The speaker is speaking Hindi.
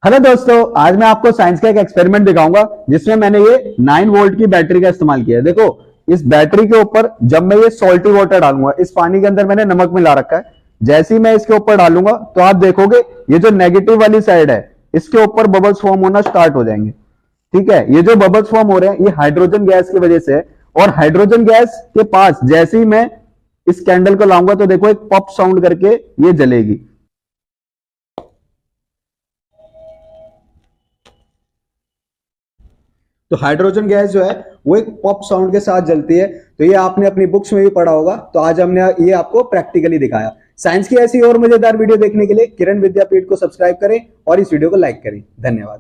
हेलो दोस्तों, आज मैं आपको साइंस का एक एक्सपेरिमेंट दिखाऊंगा जिसमें मैंने ये 9 वोल्ट की बैटरी का इस्तेमाल किया है। देखो, इस बैटरी के ऊपर जब मैं ये सॉल्टी वाटर डालूंगा, इस पानी के अंदर मैंने नमक मिला रखा है। जैसे ही मैं इसके ऊपर डालूंगा तो आप देखोगे ये जो नेगेटिव वाली साइड है इसके ऊपर बबल्स फॉर्म होना स्टार्ट हो जाएंगे। ठीक है, ये जो बबल्स फॉर्म हो रहे हैं ये हाइड्रोजन गैस की वजह से है। और हाइड्रोजन गैस के पास जैसे ही मैं इस कैंडल को लाऊंगा तो देखो एक पॉप साउंड करके ये जलेगी। तो हाइड्रोजन गैस जो है वो एक पॉप साउंड के साथ जलती है। तो ये आपने अपनी बुक्स में भी पढ़ा होगा। तो आज हमने ये आपको प्रैक्टिकली दिखाया। साइंस की ऐसी और मजेदार वीडियो देखने के लिए किरण विद्यापीठ को सब्सक्राइब करें और इस वीडियो को लाइक करें। धन्यवाद।